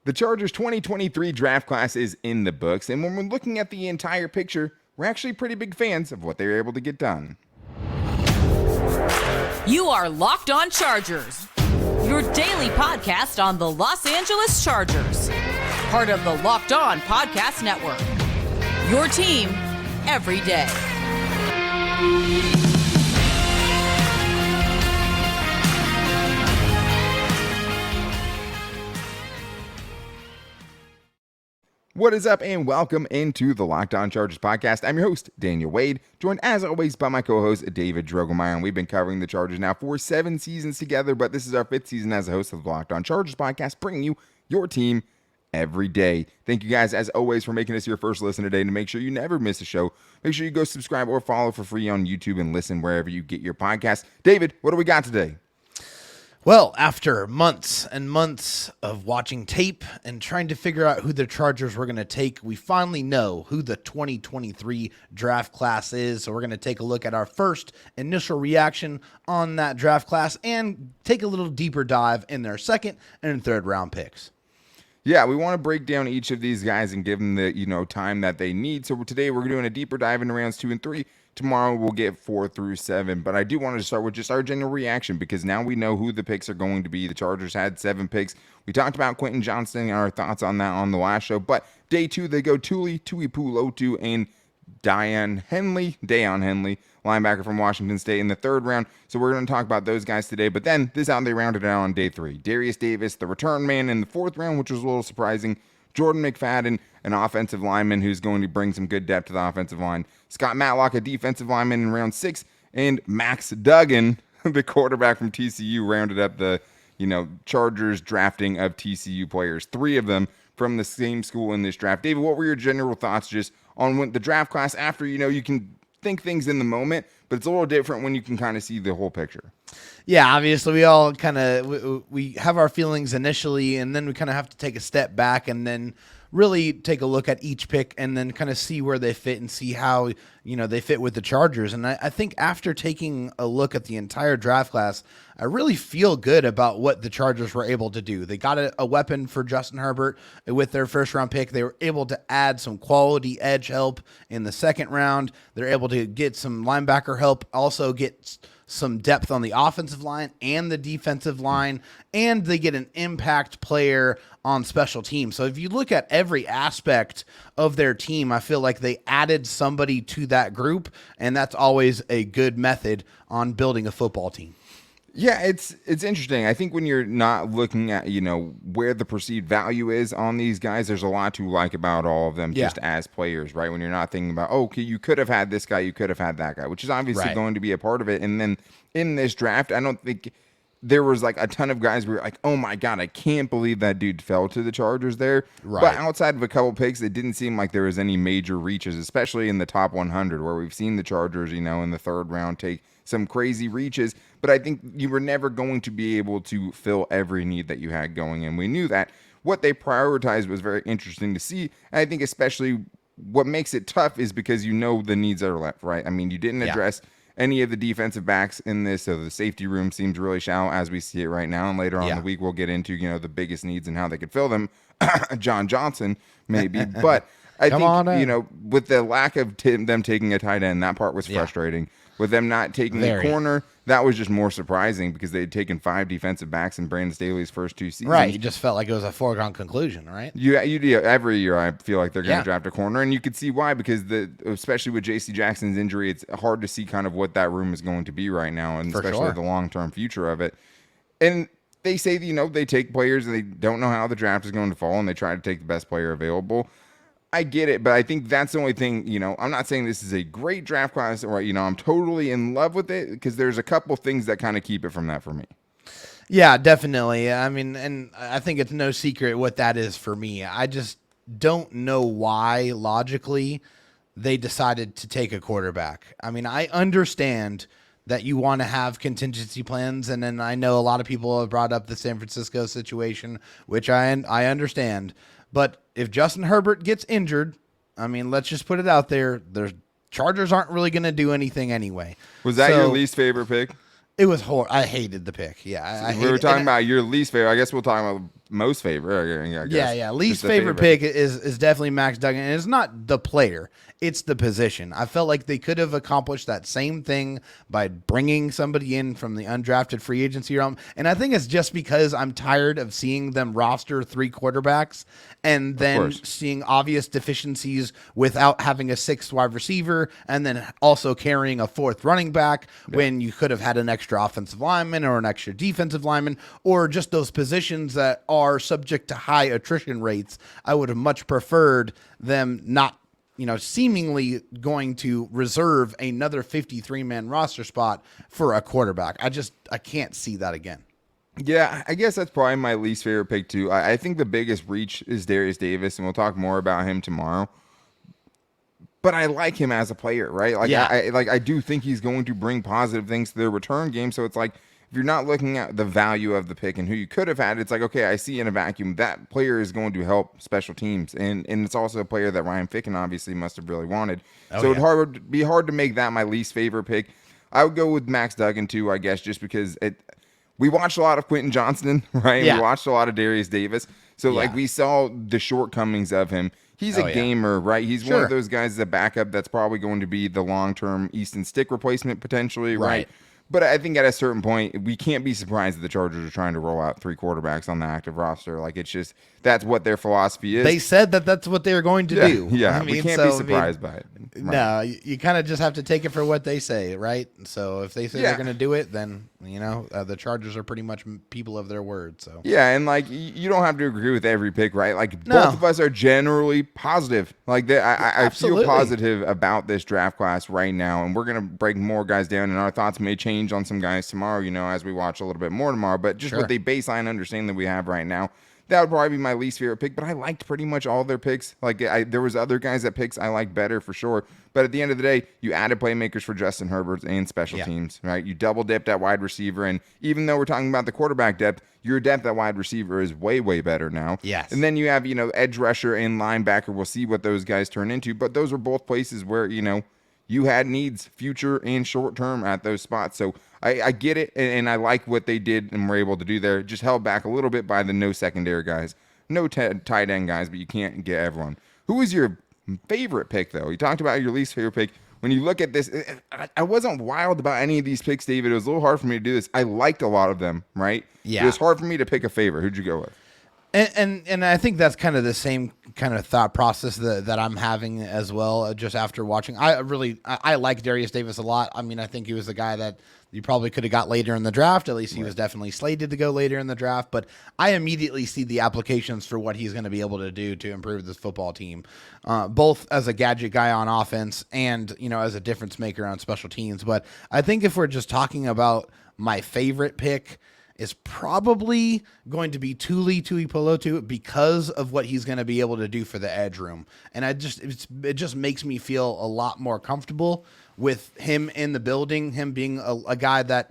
The Chargers 2023 draft class is in the books, and when we're looking at the entire picture, we're actually pretty big fans of what they were able to get done. You are Locked On Chargers, your daily podcast on the Los Angeles Chargers, part of the Locked On Podcast Network, your team every day. What is up, and welcome into the Locked On Chargers podcast. I'm your host, Daniel Wade, joined as always by my co-host, David Drogemeyer, and we've been covering the Chargers now for 7 seasons together, but this is our 5th season as a host of the Locked On Chargers podcast, bringing you your team every day. Thank you guys, as always, for making us your first listen today. To make sure you never miss a show, make sure you go subscribe or follow for free on YouTube and listen wherever you get your podcasts. David, what do we got today? Well, after months and months of watching tape and trying to figure out who the Chargers were going to take, we finally know who the 2023 draft class is. So we're going to take a look at our first initial reaction on that draft class and take a little deeper dive in their second and third round picks. Yeah, we want to break down each of these guys and give them the time that they need. So today we're doing a deeper dive into rounds 2 and 3. Tomorrow we'll get 4 through 7, but I do want to start with just our general reaction because now we know who the picks are going to be. The Chargers had 7 picks. We talked about Quentin Johnston and our thoughts on that on the last show, but day 2 they go Tuli Tuipulotu and Dayon Henley, linebacker from Washington State in the 3rd round. So we're going to talk about those guys today, but then this out they rounded out on day 3. Darius Davis, the return man in the 4th round, which was a little surprising. Jordan McFadden, an offensive lineman who's going to bring some good depth to the offensive line. Scott Matlock, a defensive lineman in round 6. And Max Duggan, the quarterback from TCU, rounded up the Chargers drafting of TCU players. 3 of them from the same school in this draft. David, what were your general thoughts just on the draft class after, you can think things in the moment, but it's a little different when you can kind of see the whole picture? Yeah, obviously we all kind of we have our feelings initially, and then we kind of have to take a step back and then really take a look at each pick and then kind of see where they fit and see how they fit with the Chargers. And I think after taking a look at the entire draft class, I really feel good about what the Chargers were able to do. They got a weapon for Justin Herbert with their 1st round pick. They were able to add some quality edge help in the 2nd round. They're able to get some linebacker help, also get some depth on the offensive line and the defensive line, and they get an impact player on special teams. So if you look at every aspect of their team, I feel like they added somebody to that group, and that's always a good method on building a football team. Yeah, it's interesting. I think when you're not looking at, where the perceived value is on these guys, there's a lot to like about all of them just as players, right? When you're not thinking about, okay, you could have had this guy, you could have had that guy, which is obviously going to be a part of it. And then in this draft, I don't think there was like a ton of guys where you're like, oh my God, I can't believe that dude fell to the Chargers there. Right. But outside of a couple picks, it didn't seem like there was any major reaches, especially in the top 100 where we've seen the Chargers, in the 3rd round take some crazy reaches, but I think you were never going to be able to fill every need that you had going, and we knew that. What they prioritized was very interesting to see, and I think especially what makes it tough is because the needs that are left, right? I mean, you didn't address any of the defensive backs in this, so the safety room seems really shallow as we see it right now, and later on in the week we'll get into, the biggest needs and how they could fill them. John Johnson, maybe, but I think, with the lack of them taking a tight end, that part was frustrating. With them not taking a corner, that was just more surprising because they had taken 5 defensive backs in Brandon Staley's first 2 seasons. Right, you just felt like it was a foregone conclusion, right? Every year I feel like they're going to draft a corner, and you could see why because especially with J.C. Jackson's injury, it's hard to see kind of what that room is going to be right now, and especially the long-term future of it. And they say, they take players and they don't know how the draft is going to fall, and they try to take the best player available. I get it, but I think that's the only thing, I'm not saying this is a great draft class or, I'm totally in love with it because there's a couple things that kind of keep it from that for me. Yeah, definitely. I mean, and I think it's no secret what that is for me. I just don't know why, logically, they decided to take a quarterback. I mean, I understand that you want to have contingency plans, and then I know a lot of people have brought up the San Francisco situation, which I understand. But if Justin Herbert gets injured, I mean, let's just put it out there. The Chargers aren't really going to do anything anyway. Was that your least favorite pick? It was horrible. I hated the pick. Yeah, we were talking about your least favorite. I guess we'll talk about most favorite, I guess. Yeah. Least favorite pick is definitely Max Duggan. And it's not the player, it's the position. I felt like they could have accomplished that same thing by bringing somebody in from the undrafted free agency realm. And I think it's just because I'm tired of seeing them roster 3 quarterbacks and then seeing obvious deficiencies without having a 6th wide receiver and then also carrying a 4th running back when you could have had an extra offensive lineman or an extra defensive lineman or just those positions that are subject to high attrition rates. I would have much preferred them not, seemingly going to reserve another 53-man roster spot for a quarterback. I can't see that again. Yeah, I guess that's probably my least favorite pick too. I think the biggest reach is Darius Davis, and we'll talk more about him tomorrow. But I like him as a player, right? I do think he's going to bring positive things to their return game. So it's like, if you're not looking at the value of the pick and who you could have had, it's like, okay, I see in a vacuum that player is going to help special teams. And it's also a player that Ryan Ficken obviously must have really wanted. It'd be hard to make that my least favorite pick. I would go with Max Duggan too, I guess, just because we watched a lot of Quentin Johnston, right? Yeah. We watched a lot of Darius Davis. So we saw the shortcomings of him. He's a gamer, right? He's one of those guys as a backup that's probably going to be the long-term Easton Stick replacement potentially, right? But I think at a certain point, we can't be surprised that the Chargers are trying to roll out 3 quarterbacks on the active roster. Like, it's just, that's what their philosophy is. They said that that's what they were going to do. Yeah, we can't be surprised by it. Right. No, you kind of just have to take it for what they say, right? So if they say they're going to do it, then, the Chargers are pretty much people of their word. So yeah, and, you don't have to agree with every pick, right? Both of us are generally positive. I feel positive about this draft class right now, and we're going to break more guys down, and our thoughts may change on some guys tomorrow, as we watch a little bit more tomorrow. But just with the baseline understanding that we have right now, that would probably be my least favorite pick. But I liked pretty much all their picks. There was other guys that picks I liked better for sure. But at the end of the day, you added playmakers for Justin Herbert and special teams, right? You double dipped at wide receiver, and even though we're talking about the quarterback depth, your depth at wide receiver is way, way better now. Yes. And then you have, edge rusher and linebacker. We'll see what those guys turn into. But those are both places where, you had needs future and short term at those spots. So I get it, and I like what they did and were able to do there. Just held back a little bit by the no secondary guys, no tight end guys, but you can't get everyone. Who was your favorite pick, though? You talked about your least favorite pick. When you look at this, I wasn't wild about any of these picks, David. It was a little hard for me to do this. I liked a lot of them, right? Yeah. It was hard for me to pick a favorite. Who'd you go with? And I think that's kind of the same kind of thought process that I'm having as well. Just after watching, I like Darius Davis a lot. I mean, I think he was the guy that you probably could have got later in the draft. At least he was definitely slated to go later in the draft. But I immediately see the applications for what he's going to be able to do to improve this football team, both as a gadget guy on offense and as a difference maker on special teams. But I think if we're just talking about my favorite pick, is probably going to be Tuli Tuipulotu because of what he's going to be able to do for the edge room. And it just makes me feel a lot more comfortable with him in the building, him being a guy that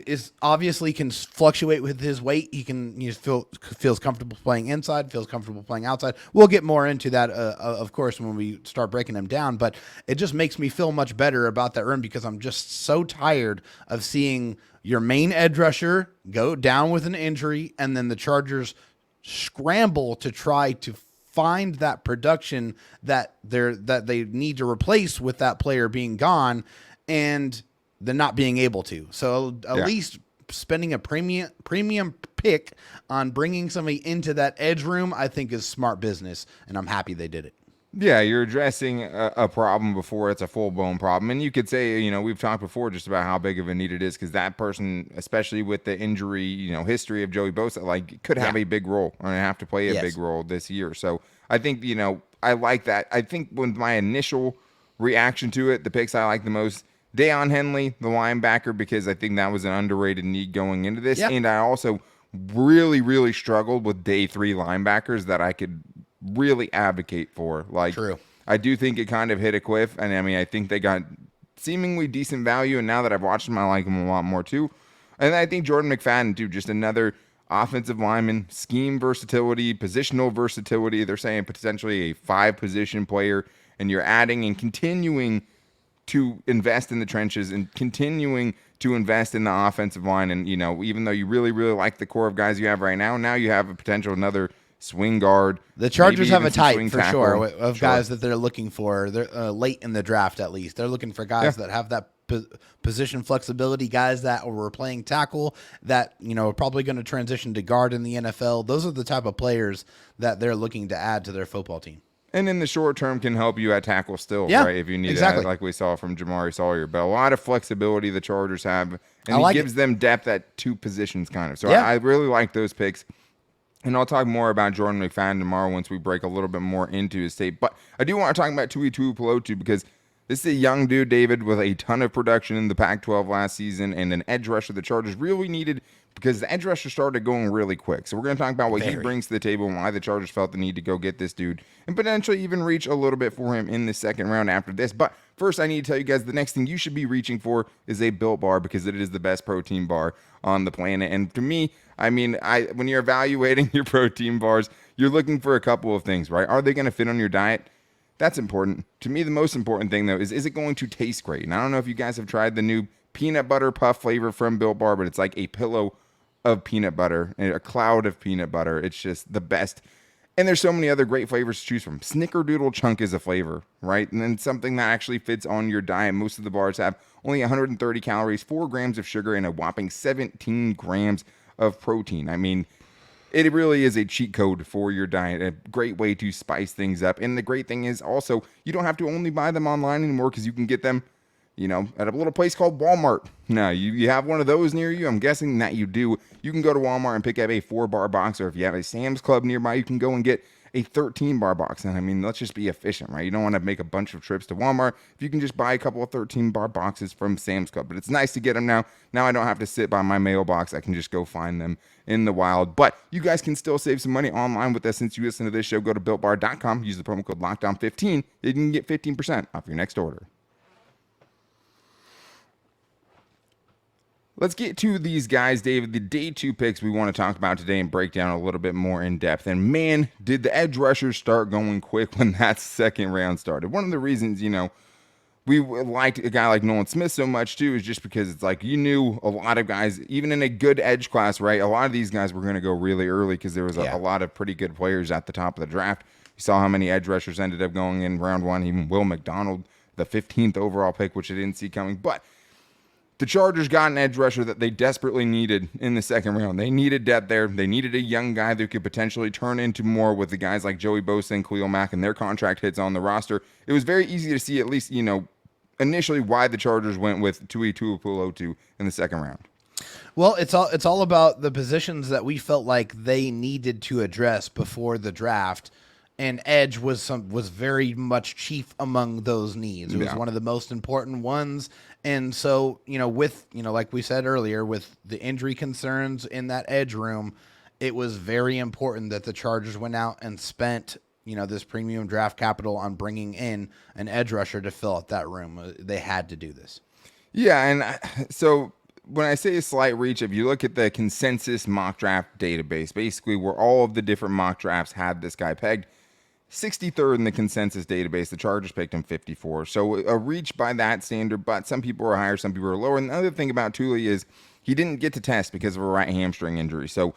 is obviously can fluctuate with his weight. He can feels comfortable playing inside, feels comfortable playing outside. We'll get more into that, of course, when we start breaking him down. But it just makes me feel much better about that room because I'm just so tired of seeing your main edge rusher go down with an injury, and then the Chargers scramble to try to find that production that they need to replace with that player being gone, and they're not being able to. So at least spending a premium pick on bringing somebody into that edge room, I think is smart business, and I'm happy they did it. Yeah, you're addressing a problem before it's a full-blown problem. And you could say, we've talked before just about how big of a need it is because that person, especially with the injury, history of Joey Bosa, could have a big role or have to play a big role this year. So I think, I like that. I think with my initial reaction to it, the picks I like the most, Dayon Henley, the linebacker, because I think that was an underrated need going into this. Yep. And I also really, really struggled with day 3 linebackers that I could really advocate for. True. I do think it kind of hit a cliff, and I think they got seemingly decent value, and now that I've watched them, I like them a lot more too. And I think Jordan McFadden too, just another offensive lineman, scheme versatility, positional versatility. They're saying potentially a 5-position player, and you're adding and continuing to invest in the trenches and continuing to invest in the offensive line. And, even though you really, really like the core of guys you have right now you have a potential another swing guard. The Chargers have a type for tackle. sure of guys that they're looking for. They're late in the draft, at least. They're looking for guys that have that position flexibility, guys that were playing tackle that, are probably going to transition to guard in the NFL. Those are the type of players that they're looking to add to their football team. And in the short term can help you at tackle still, right? If you need exactly. it, like we saw from Jamari Sawyer. But a lot of flexibility the Chargers have. And he gives them depth at two positions kind of. So I really like those picks. And I'll talk more about Jordan McFadden tomorrow once we break a little bit more into his tape. But I do want to talk about Tuli Tuipulotu because this is a young dude, David, with a ton of production in the Pac-12 last season and an edge rusher the Chargers really needed because the edge rusher started going really quick. So we're going to talk about what he brings to the table and why the Chargers felt the need to go get this dude and potentially even reach a little bit for him in the second round after this. But first, I need to tell you guys the next thing you should be reaching for is a Built Bar because it is the best protein bar on the planet. And to me, when you're evaluating your protein bars, you're looking for a couple of things, right? Are they going to fit on your diet? That's important. To me, the most important thing, though, is it going to taste great? And I don't know if you guys have tried the new peanut butter puff flavor from Built Bar, but it's like a pillow of peanut butter and a cloud of peanut butter. It's just the best. And there's so many other great flavors to choose from. Snickerdoodle chunk is a flavor, right? And then something that actually fits on your diet. Most of the bars have only 130 calories, 4 grams of sugar, and a whopping 17 grams of protein. It really is a cheat code for your diet, a great way to spice things up. And the great thing is also, you don't have to only buy them online anymore because you can get them, at a little place called Walmart. Now, you have one of those near you? I'm guessing that you do. You can go to Walmart and pick up a 4-bar box, or if you have a Sam's Club nearby, you can go and get a 13-bar box. And let's just be efficient, right? You don't want to make a bunch of trips to Walmart if you can just buy a couple of 13-bar boxes from Sam's Club. But it's nice to get them now. Now I don't have to sit by my mailbox. I can just go find them in the wild. But you guys can still save some money online with us. Since you listen to this show, go to BuiltBar.com, use the promo code LOCKDOWN15. You can get 15% off your next order. Let's get to these guys, David. The day 2 picks we want to talk about today and break down a little bit more in depth. And man, did the edge rushers start going quick when that second round started. One of the reasons, we liked a guy like Nolan Smith so much too is just because it's like you knew a lot of guys, even in a good edge class, right? A lot of these guys were going to go really early because there was a lot of pretty good players at the top of the draft. You saw how many edge rushers ended up going in round 1. Even Will McDonald, the 15th overall pick, which I didn't see coming. But the Chargers got an edge rusher that they desperately needed in the second round. They needed depth there. They needed a young guy that could potentially turn into more with the guys like Joey Bosa and Khalil Mack and their contract hits on the roster. It was very easy to see, at least, initially why the Chargers went with Tuli Tuipulotu in the second round. Well, it's all about the positions that we felt like they needed to address before the draft. And edge was very much chief among those needs. It was one of the most important ones. And so, like we said earlier, with the injury concerns in that edge room, it was very important that the Chargers went out and spent, this premium draft capital on bringing in an edge rusher to fill out that room. They had to do this. Yeah, and so when I say a slight reach, if you look at the consensus mock draft database, basically where all of the different mock drafts had this guy pegged, 63rd in the consensus database. The Chargers picked him 54. So a reach by that standard, but some people were higher, some people were lower. And the other thing about Tuli is he didn't get to test because of a right hamstring injury. So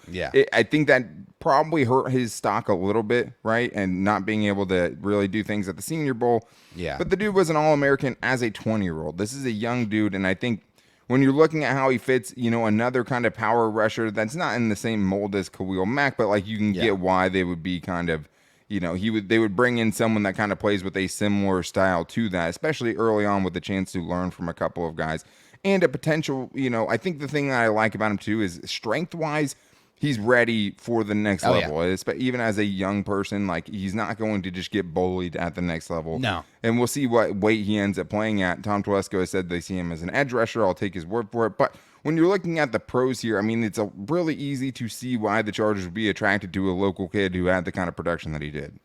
I think that probably hurt his stock a little bit, right? And not being able to really do things at the Senior Bowl. Yeah. But the dude was an All-American as a 20-year-old. This is a young dude, and I think when you're looking at how he fits, another kind of power rusher that's not in the same mold as Khalil Mack, but like you can get why they would be kind of, they would bring in someone that kind of plays with a similar style to that, especially early on with the chance to learn from a couple of guys and a potential, I think the thing that I like about him too is strength-wise, he's ready for the next level. Yeah. Even as a young person, like he's not going to just get bullied at the next level. No. And we'll see what weight he ends up playing at. Tom Telesco has said they see him as an edge rusher. I'll take his word for it. But when you're looking at the pros here, it's really easy to see why the Chargers would be attracted to a local kid who had the kind of production that he did.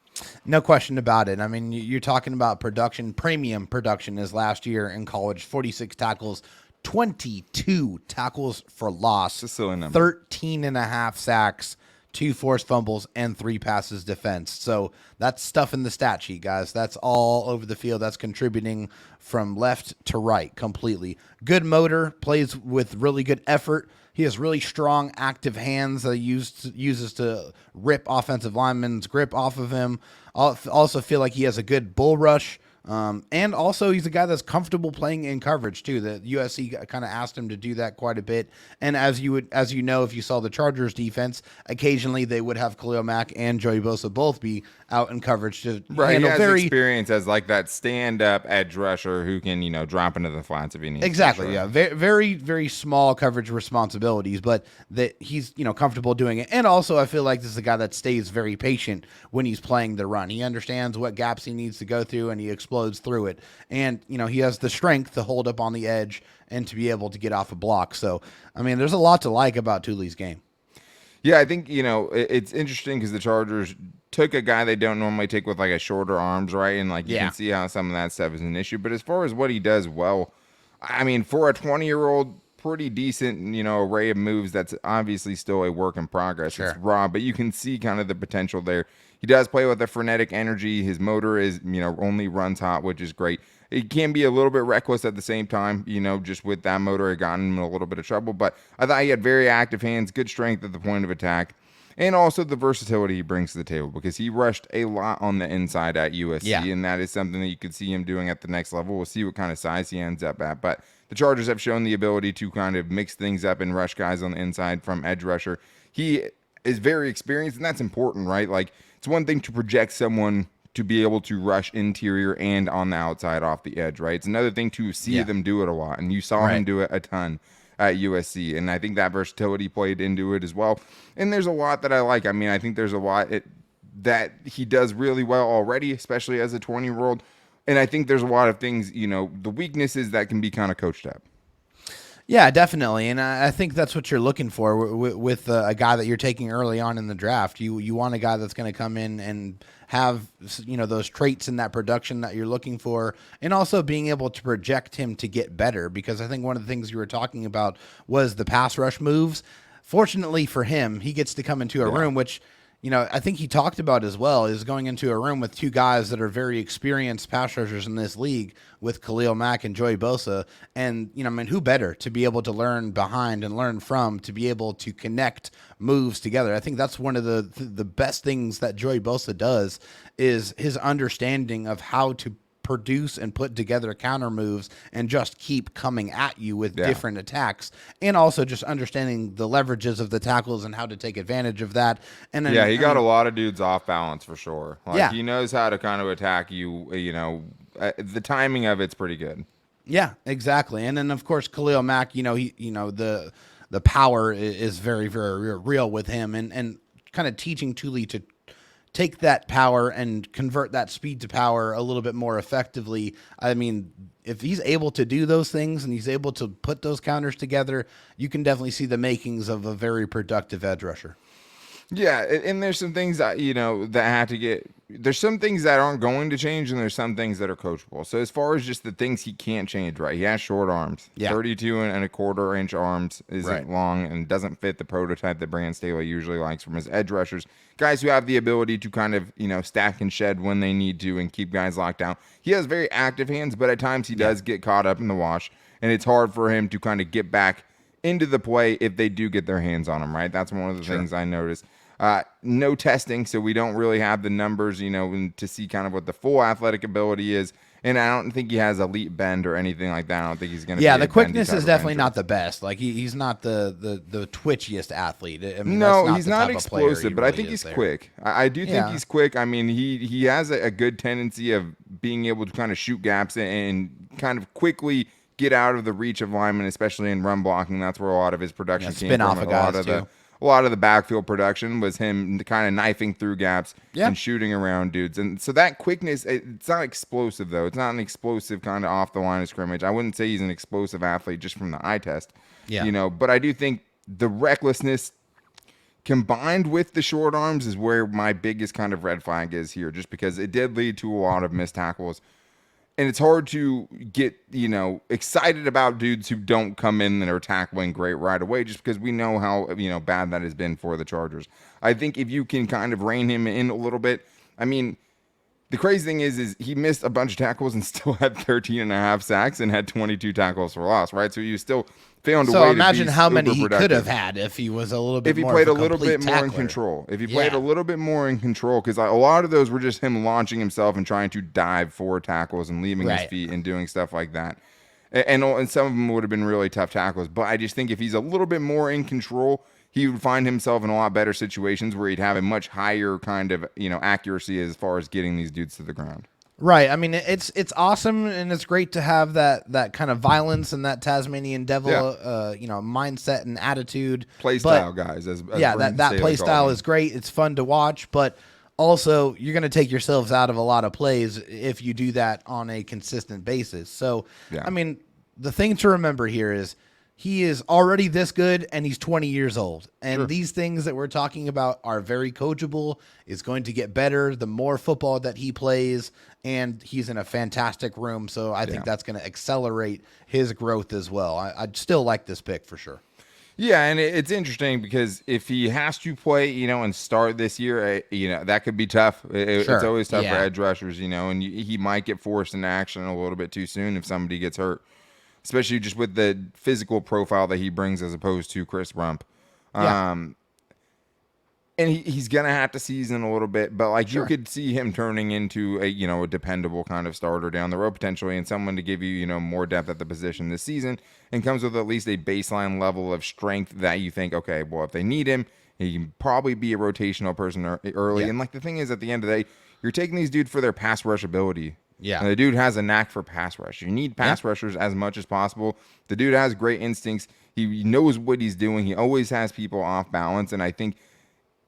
No question about it. You're talking about production, premium production as last year in college, 46 tackles, 22 tackles for loss, 13 and a half sacks, 2 forced fumbles, and 3 passes defense. So that's stuff in the stat sheet, guys. That's all over the field. That's contributing from left to right completely. Good motor, plays with really good effort. He has really strong, active hands that he uses to rip offensive linemen's grip off of him. Also feel like he has a good bull rush. And also he's a guy that's comfortable playing in coverage too. The USC kind of asked him to do that quite a bit. And as you know, if you saw the Chargers defense, occasionally they would have Khalil Mack and Joey Bosa both be out in coverage to handle he has experience as like that stand-up edge rusher who can, drop into the flats if he needs. Exactly. Yeah. Very, very small coverage responsibilities, but that he's, comfortable doing it. And also I feel like this is a guy that stays very patient when he's playing the run. He understands what gaps he needs to go through and he explodes through it. And, he has the strength to hold up on the edge and to be able to get off a block. So, there's a lot to like about Tuli's game. Yeah, I think, it's interesting because the Chargers took a guy they don't normally take with like a shorter arms, right? And you can see how some of that stuff is an issue. But as far as what he does well, for a 20-year-old, pretty decent, array of moves. That's obviously still a work in progress. Sure. It's raw, but you can see kind of the potential there. He does play with a frenetic energy. His motor is, only runs hot, which is great. It can be a little bit reckless at the same time, just with that motor, it got him in a little bit of trouble. But I thought he had very active hands, good strength at the point of attack, and also the versatility he brings to the table because he rushed a lot on the inside at USC, and that is something that you could see him doing at the next level. We'll see what kind of size he ends up at. But the Chargers have shown the ability to kind of mix things up and rush guys on the inside from edge rusher. He is very experienced, and that's important, right? It's one thing to project someone to be able to rush interior and on the outside off the edge, right? It's another thing to see them do it a lot, and you saw him do it a ton at USC, and I think that versatility played into it as well. And there's a lot that I like. I think there's a lot that he does really well already, especially as a 20-year-old, and I think there's a lot of things, the weaknesses that can be kind of coached up. Yeah, definitely, and I think that's what you're looking for with a guy that you're taking early on in the draft. You want a guy that's going to come in and have those traits in that production that you're looking for, and also being able to project him to get better. Because I think one of the things you were talking about was the pass rush moves. Fortunately for him, he gets to come into a room which. I think he talked about as well is going into a room with 2 guys that are very experienced pass rushers in this league with Khalil Mack and Joey Bosa. And, who better to be able to learn behind and learn from, to be able to connect moves together. I think that's one of the best things that Joey Bosa does is his understanding of how to produce and put together counter moves and just keep coming at you with different attacks, and also just understanding the leverages of the tackles and how to take advantage of that. And then, he got a lot of dudes off balance for sure. He knows how to kind of attack you. The timing of it's pretty good. Yeah, exactly. And then of course Khalil Mack, the power is very, very real with him, and kind of teaching Tuli to take that power and convert that speed to power a little bit more effectively. If he's able to do those things and he's able to put those counters together, you can definitely see the makings of a very productive edge rusher. Yeah, and there's some things that, that have to get – there's some things that aren't going to change, and there's some things that are coachable. So as far as just the things he can't change, right, he has short arms. 32 and a quarter inch arms isn't long and doesn't fit the prototype that Brandon Staley usually likes from his edge rushers. Guys who have the ability to kind of, stack and shed when they need to and keep guys locked down. He has very active hands, but at times he does get caught up in the wash, and it's hard for him to kind of get back into the play if they do get their hands on him, right? That's one of the things I noticed. No testing, so we don't really have the numbers, to see kind of what the full athletic ability is. And I don't think he has elite bend or anything like that. I don't think he's going to be the quickness is definitely not the best. He's not the twitchiest athlete. No, he's not explosive, but I think he's quick. I do think he's quick. He has a good tendency of being able to kind of shoot gaps and kind of quickly get out of the reach of linemen, especially in run blocking. That's where a lot of his production came spin from. Off of guys too. A lot of the backfield production was him kind of knifing through gaps and shooting around dudes. And so that quickness, it's not explosive, though. It's not an explosive kind of off the line of scrimmage. I wouldn't say he's an explosive athlete just from the eye test. But I do think the recklessness combined with the short arms is where my biggest kind of red flag is here, just because it did lead to a lot of missed tackles. And it's hard to get, excited about dudes who don't come in and are tackling great right away, just because we know how, bad that has been for the Chargers. I think if you can kind of rein him in a little bit, I mean, the crazy thing is he missed a bunch of tackles and still had 13 and a half sacks and had 22 tackles for loss, right? So you still found a way to be imagine how many he productive. could have had if he was a little bit more played of a little bit more tackler. in control. If he played a little bit more in control, because a lot of those were just him launching himself and trying to dive for tackles and leaving his feet and doing stuff like that. And some of them would have been really tough tackles. But I just think if he's a little bit more in control, he would find himself in a lot better situations where he'd have a much higher kind of, accuracy as far as getting these dudes to the ground. Right. I mean, it's awesome, and it's great to have that kind of violence and that Tasmanian devil, mindset and attitude. Play style, guys. As that play style is great. It's fun to watch, but also you're going to take yourselves out of a lot of plays if you do that on a consistent basis. So, I mean, the thing to remember here is he is already this good, and he's 20 years old. And these things that we're talking about are very coachable. It's going to get better the more football that he plays, and he's in a fantastic room. So I think that's going to accelerate his growth as well. I'd still like this pick for sure. Yeah, and it's interesting because if he has to play, and start this year, that could be tough. It's always tough for edge rushers, and he might get forced into action a little bit too soon if somebody gets hurt, especially just with the physical profile that he brings as opposed to Chris Rump. And he's going to have to season a little bit, but you could see him turning into a dependable kind of starter down the road potentially, and someone to give you, more depth at the position this season, and comes with at least a baseline level of strength that you think, okay, well, if they need him, he can probably be a rotational person early. And the thing is, at the end of the day, you're taking these dudes for their pass rush ability. Yeah. And the dude has a knack for pass rush. You need pass rushers as much as possible. The dude has great instincts. He knows what he's doing. He always has people off balance. And I think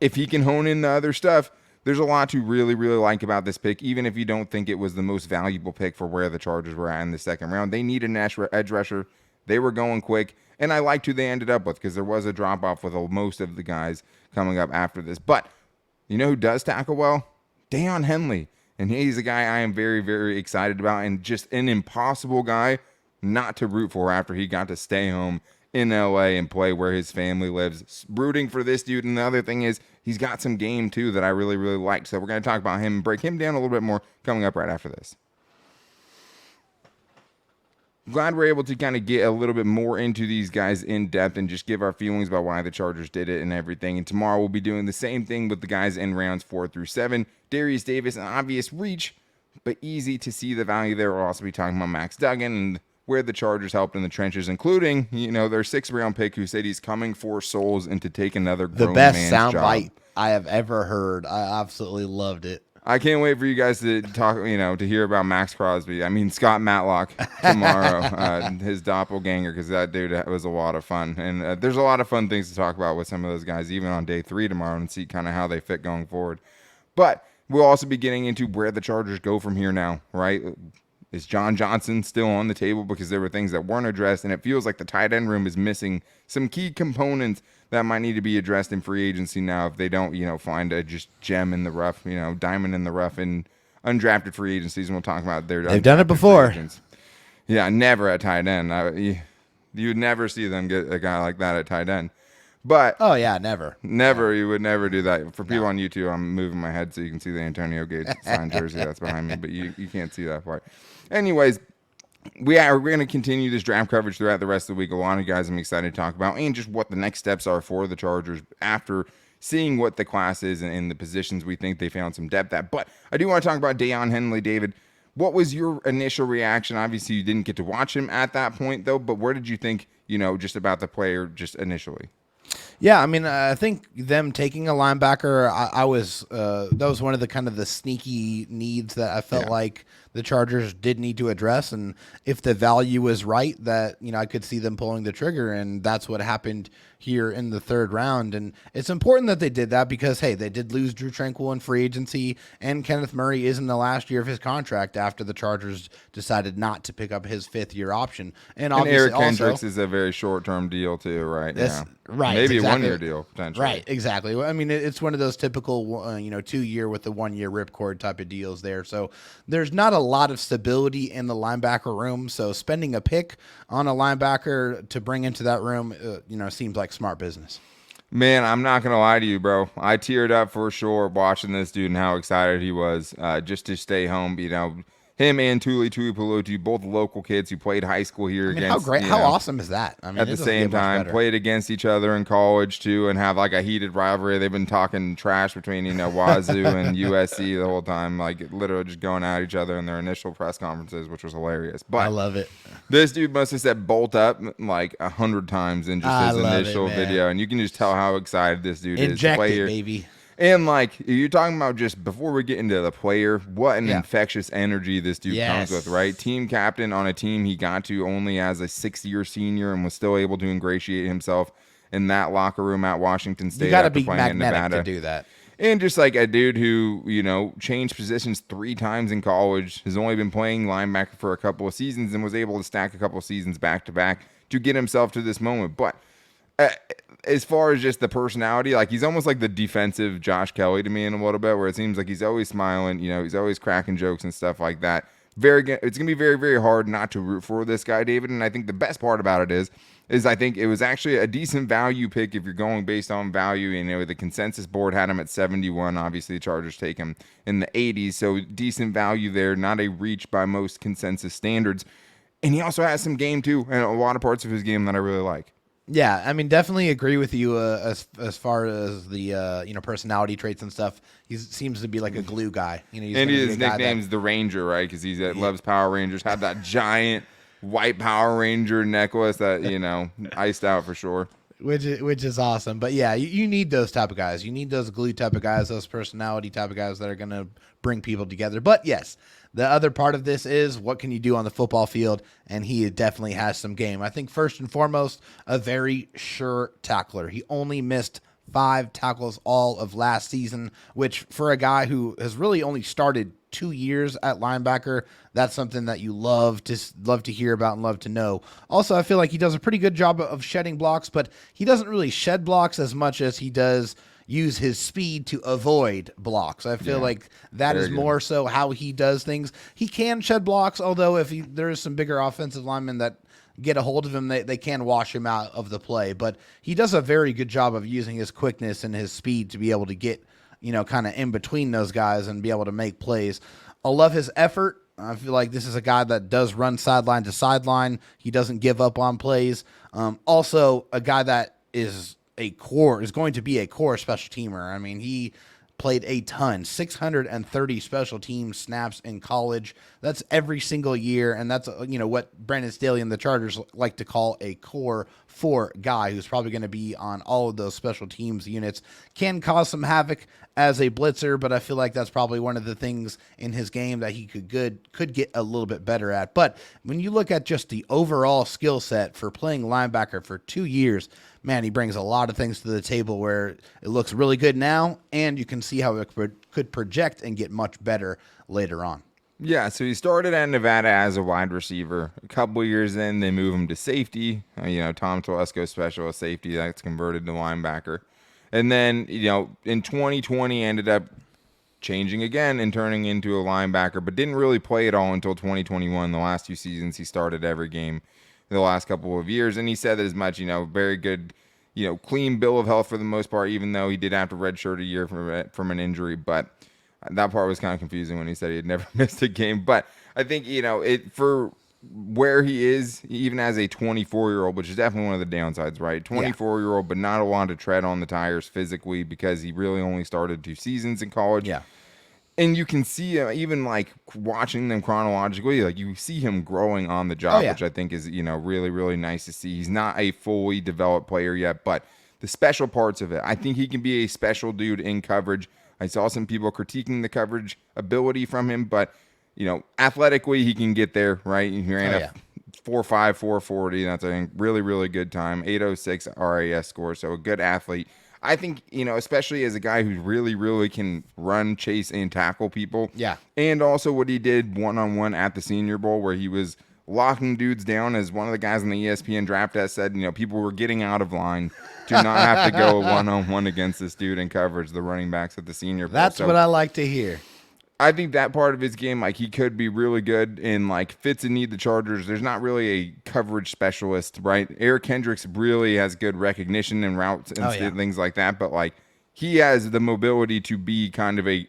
if he can hone in the other stuff, there's a lot to really, really like about this pick, even if you don't think it was the most valuable pick for where the Chargers were at in the second round. They need an edge rusher. They were going quick. And I liked who they ended up with because there was a drop-off with most of the guys coming up after this. But you know who does tackle well? Dayon Henley. And he's a guy I am very, very excited about, and just an impossible guy not to root for after he got to stay home in LA and play where his family lives. Rooting for this dude. And the other thing is he's got some game too that I really, really liked. So we're going to talk about him and break him down a little bit more coming up right after this. Glad we're able to kind of get a little bit more into these guys in depth and just give our feelings about why the Chargers did it and everything. And tomorrow we'll be doing the same thing with the guys in rounds 4 through 7. Darius Davis, an obvious reach, but easy to see the value there. We'll also be talking about Max Duggan and where the Chargers helped in the trenches, including, their 6th round pick who said he's coming for souls and to take another grown man's job. The best soundbite I have ever heard. I absolutely loved it. I can't wait for you guys to talk, to hear about Max Crosby. I mean, Scott Matlock tomorrow, his doppelganger, because that dude was a lot of fun. And there's a lot of fun things to talk about with some of those guys, even on day 3 tomorrow, and see kind of how they fit going forward. But we'll also be getting into where the Chargers go from here now, right? Is John Johnson still on the table? Because there were things that weren't addressed, and it feels like the tight end room is missing some key components that might need to be addressed in free agency now if they don't, find a just gem in the rough, diamond in the rough in undrafted free agencies. And we'll talk about they've done it before. Yeah, never at tight end. You would never see them get a guy like that at tight end. But never. You would never do that. For people on YouTube, I'm moving my head so you can see the Antonio Gates signed jersey that's behind me, but you can't see that part. Anyways, we're going to continue this draft coverage throughout the rest of the week. A lot of guys I'm excited to talk about, and just what the next steps are for the Chargers after seeing what the class is and the positions we think they found some depth at. But I do want to talk about Dayon Henley, David. What was your initial reaction? Obviously, you didn't get to watch him at that point, though, but where did you think, just about the player just initially? Yeah, I mean, I think them taking a linebacker, that was one of the kind of the sneaky needs that I felt like the Chargers did need to address. And if the value was right, that, I could see them pulling the trigger. And that's what happened here in the 3rd round. And it's important that they did that because, hey, they did lose Drew Tranquill in free agency, and Kenneth Murray is in the last year of his contract after the Chargers decided not to pick up his 5th year option. And obviously Eric Kendricks is a very short-term deal too, right? Right. Maybe exactly. 1-year deal potentially. Right, exactly. I mean, it's one of those typical 2-year with the 1-year ripcord type of deals there. So there's not a lot of stability in the linebacker room. So spending a pick on a linebacker to bring into that room, seems like smart business. Man, I'm not going to lie to you, bro. I teared up for sure watching this dude and how excited he was just to stay home. Him and Tuli Tuipulotu, both local kids who played high school here against. How awesome is that? I mean, at the same time, played against each other in college too, and have like a heated rivalry. They've been talking trash between Wazoo and USC the whole time, like literally just going at each other in their initial press conferences, which was hilarious. But I love it. This dude must have said "bolt up" like 100 times in just his initial video, and you can just tell how excited this dude is to play here, baby. And like you're talking about, just before we get into the player, what an infectious energy this dude comes with, right? Team captain on a team he got to only as a 6-year senior and was still able to ingratiate himself in that locker room at Washington State. You got to after be playing in magnetic Nevada. to do that. And just like a dude who, changed positions 3 times in college, has only been playing linebacker for a couple of seasons and was able to stack a couple of seasons back to back to get himself to this moment. But as far as just the personality, like he's almost like the defensive Josh Kelly to me in a little bit, where it seems like he's always smiling, he's always cracking jokes and stuff like that. It's going to be very, very hard not to root for this guy, David. And I think the best part about it is I think it was actually a decent value pick if you're going based on value. The consensus board had him at 71. Obviously, the Chargers take him in the 80s. So decent value there, not a reach by most consensus standards. And he also has some game too, and a lot of parts of his game that I really like. Yeah, I mean, definitely agree with you as far as the personality traits and stuff. He seems to be like a glue guy. And his nickname's the Ranger, right? Because he loves Power Rangers. Had that giant white Power Ranger necklace that iced out for sure. Which is awesome. But yeah, you need those type of guys. You need those glue type of guys, those personality type of guys that are going to bring people together. But yes, the other part of this is what can you do on the football field, and he definitely has some game. I think first and foremost, a very sure tackler. He only missed 5 tackles all of last season, which for a guy who has really only started 2 years at linebacker, that's something that you love to hear about and love to know. Also, I feel like he does a pretty good job of shedding blocks, but he doesn't really shed blocks as much as he does use his speed to avoid blocks. I feel like that is more so how he does things. He can shed blocks, although if there is some bigger offensive linemen that get a hold of him, they can wash him out of the play. But he does a very good job of using his quickness and his speed to be able to get, kind of in between those guys and be able to make plays. I love his effort. I feel like this is a guy that does run sideline to sideline. He doesn't give up on plays. Also, a guy that is going to be a core special teamer. I mean, he played a ton, 630 special team snaps in college. That's every single year, and that's what Brandon Staley and the Chargers like to call a core 4 guy who's probably going to be on all of those special teams units. Can cause some havoc as a blitzer, but I feel like that's probably one of the things in his game that he could get a little bit better at. But when you look at just the overall skill set for playing linebacker for 2 years, man, he brings a lot of things to the table where it looks really good now, and you can see how it could project and get much better later on. Yeah, so he started at Nevada as a wide receiver. A couple years in, they move him to safety. Tom Telesco specialist safety that's converted to linebacker. And then, in 2020 ended up changing again and turning into a linebacker, but didn't really play at all until 2021. The last 2 seasons, he started every game the last couple of years. And he said that as much, very good, clean bill of health for the most part, even though he did have to redshirt a year from an injury. But that part was kind of confusing when he said he had never missed a game. But I think, for where he is, even as a 24-year-old, which is definitely one of the downsides, right? 24-year-old, but not a lot to tread on the tires physically because he really only started 2 seasons in college. Yeah. And you can see even like watching them chronologically, like you see him growing on the job, which I think is, really, really nice to see. He's not a fully developed player yet, but the special parts of it, I think he can be a special dude in coverage. I saw some people critiquing the coverage ability from him, but athletically he can get there, right? He ran a 4.5, 4.40. That's a really, really good time. 8.06 RAS score, so a good athlete. I think, especially as a guy who really, really can run, chase, and tackle people. Yeah. And also what he did one-on-one at the Senior Bowl where he was locking dudes down, as one of the guys on the ESPN draft test said, people were getting out of line to not have to go one-on-one against this dude in coverage, the running backs at the Senior Bowl. That's what I like to hear. I think that part of his game, he could be really good in, fits and need the Chargers. There's not really a coverage specialist, right? Eric Hendricks really has good recognition and routes and things like that, but, he has the mobility to be kind of a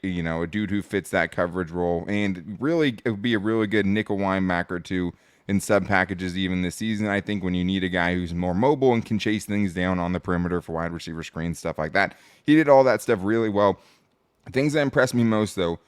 dude who fits that coverage role, and really it would be a really good nickel linebacker too in sub packages even this season. I think when you need a guy who's more mobile and can chase things down on the perimeter for wide receiver screens, stuff like that. He did all that stuff really well. Things that impressed me most, though,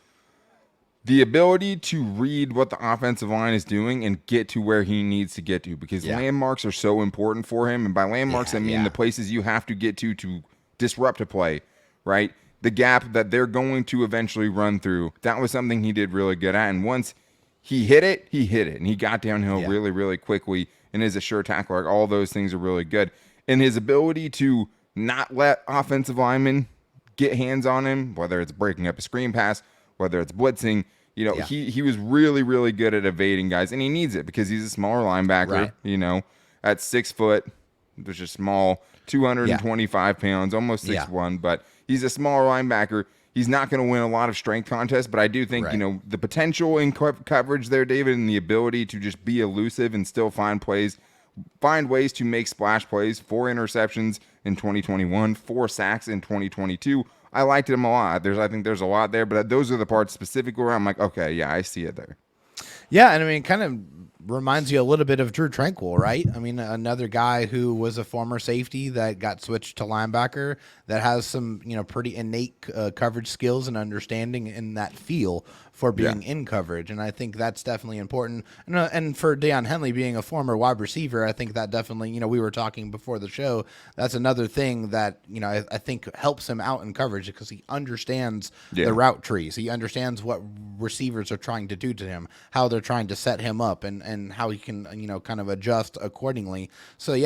the ability to read what the offensive line is doing and get to where he needs to get to, because landmarks are so important for him. And by landmarks, I mean the places you have to get to disrupt a play, right? The gap that they're going to eventually run through. That was something he did really good at. And once he hit it. And he got downhill really, really quickly and is a sure tackler. All those things are really good. And his ability to not let offensive linemen get hands on him, whether it's breaking up a screen pass, whether it's blitzing, he was really, really good at evading guys. And he needs it because he's a smaller linebacker, at 6 foot, which is small, 225 pounds, almost 6'1", but he's a smaller linebacker. He's not going to win a lot of strength contests, but I do think, the potential in coverage there, David, and the ability to just be elusive and still find ways to make splash plays. 4 interceptions in 2021, 4 sacks in 2022. I liked him a lot. I think there's a lot there, but those are the parts specifically where I'm like, okay, yeah, I see it there. Yeah, and I mean, kind of reminds you a little bit of Drew Tranquill, right? I mean, another guy who was a former safety that got switched to linebacker that has some, pretty innate coverage skills and understanding in that feel for being in coverage. And I think that's definitely important. And for Dayon Henley being a former wide receiver, I think that definitely, we were talking before the show, that's another thing that, I think helps him out in coverage because he understands the route trees. He understands what receivers are trying to do to him, how they're trying to set him up, and how he can, kind of adjust accordingly. So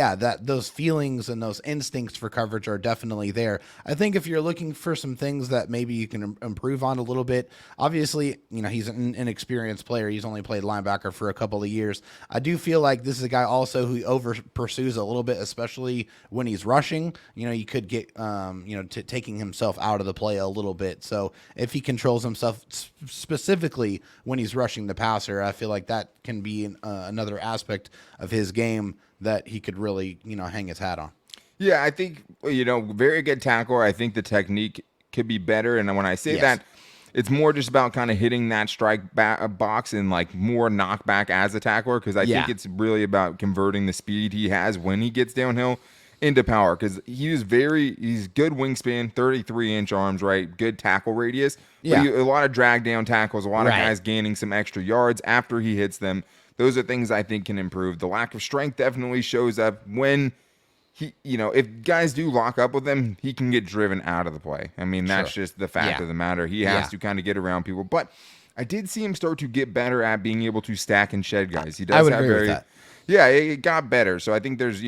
those feelings and those instincts for coverage are definitely there. I think if you're looking for some things that maybe you can improve on a little bit, obviously, he's an inexperienced player. He's only played linebacker for a couple of years. I do feel like this is a guy also who over pursues a little bit, especially when he's rushing. You could get, taking himself out of the play a little bit. So if he controls himself specifically when he's rushing the passer, I feel like that can be another aspect of his game that he could really, hang his hat on. Yeah, I think, very good tackler. I think the technique could be better. And when I say that, it's more just about kind of hitting that strike box and more knockback as a tackler, because I think it's really about converting the speed he has when he gets downhill into power, because he's good wingspan, 33-inch arms, right? Good tackle radius. Yeah. But a lot of drag down tackles, a lot of guys gaining some extra yards after he hits them. Those are things I think can improve. The lack of strength definitely shows up when if guys do lock up with him, he can get driven out of the play. I mean, that's just the fact of the matter. He has to kind of get around people. But I did see him start to get better at being able to stack and shed guys. He does I would agree with that. Yeah, it got better. So I think there's,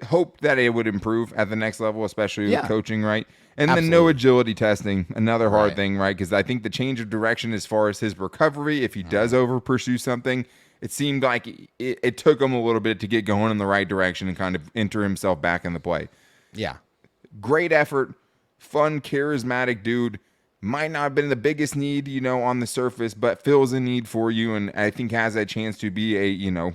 hope that it would improve at the next level, especially with coaching, right? And then no agility testing, another hard thing, right? Because I think the change of direction as far as his recovery, if he does over pursue something, it seemed like it took him a little bit to get going in the right direction and kind of enter himself back in the play. Yeah. Great effort, fun, charismatic dude. Might not have been the biggest need, on the surface, but fills a need for you, and I think has a chance to be a,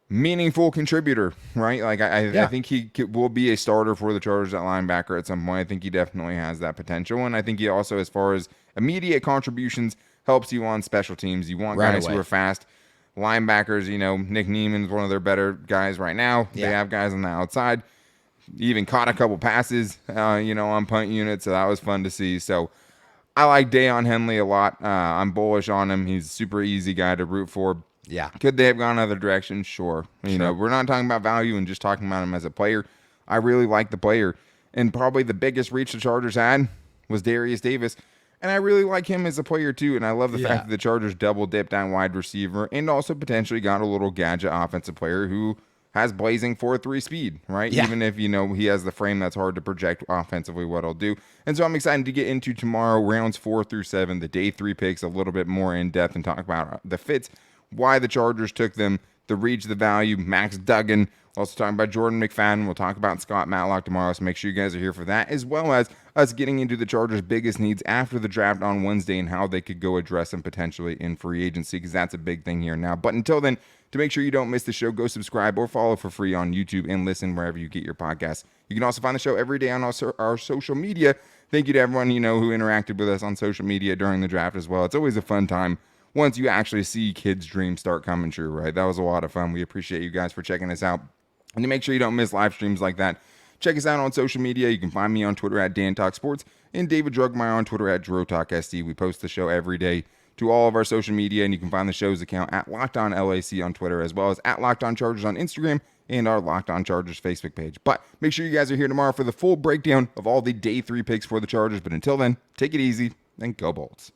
meaningful contributor, right? I think he will be a starter for the Chargers at linebacker at some point. I think he definitely has that potential, and I think he also, as far as immediate contributions, helps you on special teams. You want guys who are fast. Linebackers, Nick Neiman's one of their better guys right now. Yeah. They have guys on the outside. Even caught a couple passes, on punt units, so that was fun to see. So I like Dayon Henley a lot. I'm bullish on him. He's a super easy guy to root for. Yeah. Could they have gone another direction? Sure. We're not talking about value and just talking about him as a player. I really like the player. And probably the biggest reach the Chargers had was Darius Davis. And I really like him as a player, too. And I love the fact that the Chargers double-dipped on wide receiver and also potentially got a little gadget offensive player who has blazing 4.3 speed, right? Yeah. Even if, he has the frame that's hard to project offensively what he'll do. And so I'm excited to get into tomorrow, rounds 4 through 7, the day 3 picks, a little bit more in depth and talk about the fits, why the Chargers took them, the reach, the value, Max Duggan. We'll also talking about Jordan McFadden. We'll talk about Scott Matlock tomorrow, so make sure you guys are here for that, as well as us getting into the Chargers' biggest needs after the draft on Wednesday and how they could go address them potentially in free agency, because that's a big thing here now. But until then, to make sure you don't miss the show, go subscribe or follow for free on YouTube and listen wherever you get your podcasts. You can also find the show every day on our social media. Thank you to everyone, who interacted with us on social media during the draft as well. It's always a fun time once you actually see kids' dreams start coming true, right? That was a lot of fun. We appreciate you guys for checking us out. And to make sure you don't miss live streams like that, check us out on social media. You can find me on Twitter at DanTalkSports and David Drugmeyer on Twitter at DroTalkSD. We post the show every day to all of our social media, and you can find the show's account at LockedOnLAC on Twitter, as well as at LockedOnChargers on Instagram and our Locked On Chargers Facebook page. But make sure you guys are here tomorrow for the full breakdown of all the day 3 picks for the Chargers. But until then, take it easy and go Bolts.